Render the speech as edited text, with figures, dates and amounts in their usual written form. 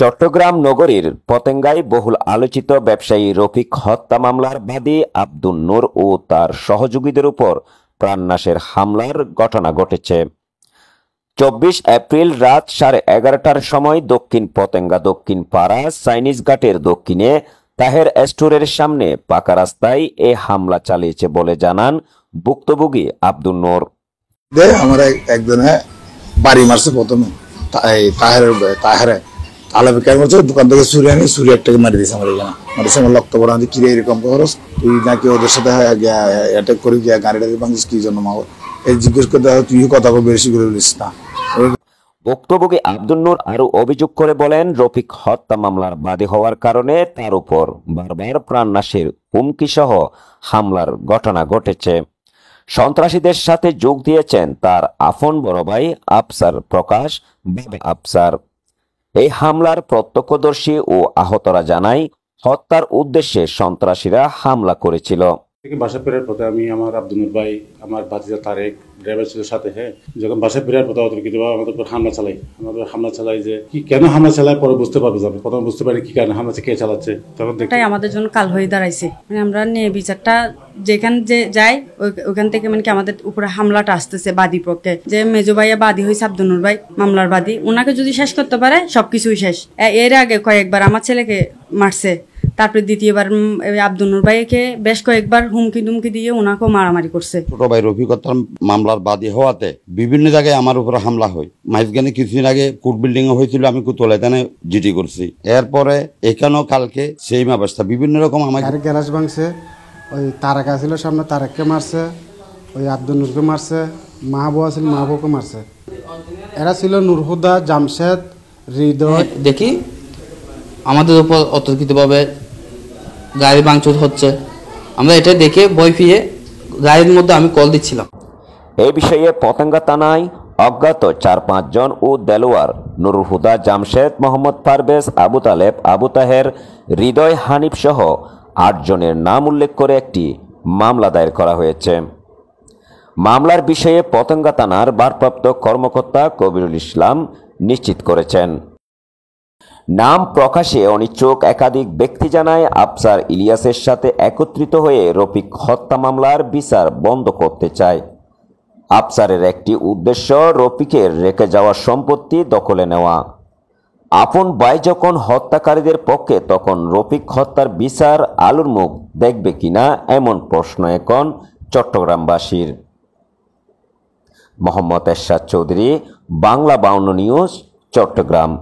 চট্টগ্রাম নগরীর পতেঙ্গায় বহুল আলোচিত ব্যবসায়ী রফিক হত্যা মামলার বাদী আব্দুন নূর ও তার সহযোগীদের উপর প্রাণনাশের হামলার ঘটনা ঘটেছে। 24 এপ্রিল রাত 11:30টার সময় দক্ষিণ পতেঙ্গা দক্ষিণ পাড়া চাইনিজ ঘাটের দক্ষিণে তাহের স্টোরের সামনে পাকা রাস্তায় এ হামলা চালিয়েছে বলে জানান ভুক্তভোগী আব্দুন নূর। আমার একজনে বাড়ি মারছে, প্রথমে তাহের তালা বিক্রি করছে, দোকান থেকে চুরি আনি চুরি একটাকে মারি দিয়েছে আমার এখানে, মারিছে আমার লক্ত পড়া কিরে এরকম খরচ, তুই নাকি ওদের সাথে অ্যাটাক করে গিয়া গাড়িটাকে ভাঙছিস কি জন্য মা, এই জিজ্ঞেস করতে তুই কথা বেশি করে বলিস না। ভুক্তভোগী আব্দুন নূর আরো অভিযোগ করে বলেন, রফিক হত্যা মামলার বাদী হওয়ার কারণে তার উপর বারবার প্রাণনাশের হুমকি সহ হামলার ঘটনা ঘটেছে। সন্ত্রাসীদের সাথে যোগ দিয়েছেন তার আপন বড় ভাই আফসার প্রকাশ বাবা আফসার। এই হামলার প্রত্যক্ষদর্শী ও আহতরা জানায়, হত্যার উদ্দেশ্যে সন্ত্রাসীরা হামলা করেছিল। বাসা ফেরার পথে আমি আমার আব্দুল ভাই, আমার ভাতিজা তারেক ড্রাইভার ছিল সাথে, যখন বাসা ফেরার পথে অতর্কিতভাবে আমাদের উপর হামলা চালাই যে কি কেন হামলা চালায় পরে বুঝতে পারবে, যাবে প্রথমে বুঝতে পারি কি কারণে হামলা কে চালাচ্ছে। তখন এটাই আমাদের জন্য কাল হয়ে দাঁড়াইছে, মানে আমরা ন্যায় বিচারটা যেখান যে যাই ওখান থেকে মানে কি আমাদের উপরে হামলাটা আসতেছে বাদী পক্ষে, যে মেজো ভাইয়া বাদী হয়েছে আব্দুল নূর ভাই মামলার বাদী, ওনাকে যদি শেষ করতে পারে সবকিছুই শেষ। এর আগে কয়েকবার আমার ছেলেকে মারছে, তারপরে দ্বিতীয়বার আব্দুল নূর ভাইকে বেশ কয়েকবার হুমকি টুমকি দিয়ে ওনাকেও মারামারি করছে। ছোট ভাই রফিক হত্যার মামলার বাদী হওয়াতে বিভিন্ন জায়গায় আমার উপর হামলা হয়। মাইজগানে কিছুদিন আগে কোর্ট বিল্ডিং এ হয়েছিল, আমি কুতলাইতানে জিডি করছি। এরপরে এখানেও কালকে সেই অবস্থা, বিভিন্ন রকম আমাকে গ্যালাস ভাঙছে, ওই তারাকা ছিল সামনে তারাককে মারছে, ওই আব্দুল নূরকে মারছে, মাহবুব আছিল মাহবুবকে মারছে। এরা ছিল নুরহুদা, জামশেদ, হৃদয়। দেখি আমাদের উপর অতর্কিতভাবে গাড়ি ভাঙচুর হচ্ছে, আমরা এটা দেখে ভয় পেয়ে গাড়ির মধ্যে আমি কল দিচ্ছিলাম। এই বিষয়ে পতেঙ্গা থানায় অজ্ঞাত 4-5 জন ও দেলোয়ার, নুরুল হুদা, জামশেদ, মোহাম্মদ পারভেজ, আবু তালেব, আবু তাহের, হৃদয়, হানিফ সহ 8 জনের নাম উল্লেখ করে একটি মামলা দায়ের করা হয়েছে। মামলার বিষয়ে পতেঙ্গা থানার ভারপ্রাপ্ত কর্মকর্তা কবিরুল ইসলাম নিশ্চিত করেছেন। নাম প্রকাশে অনিচ্ছুক একাধিক ব্যক্তি জানায়, আফসার ইলিয়াসের সাথে একত্রিত হয়ে রফিক হত্যা মামলার বিচার বন্ধ করতে চায়। আফসারের একটি উদ্দেশ্য রফিকের রেখে যাওয়া সম্পত্তি দখলে নেওয়া। আপন ভাই যখন হত্যাকারীদের পক্ষে, তখন রফিক হত্যার বিচার আলোর মুখ দেখবে কিনা এমন প্রশ্ন এখন চট্টগ্রামবাসীর। মোহাম্মদ এরশাদ চৌধুরী, বাংলা 52 নিউজ, চট্টগ্রাম।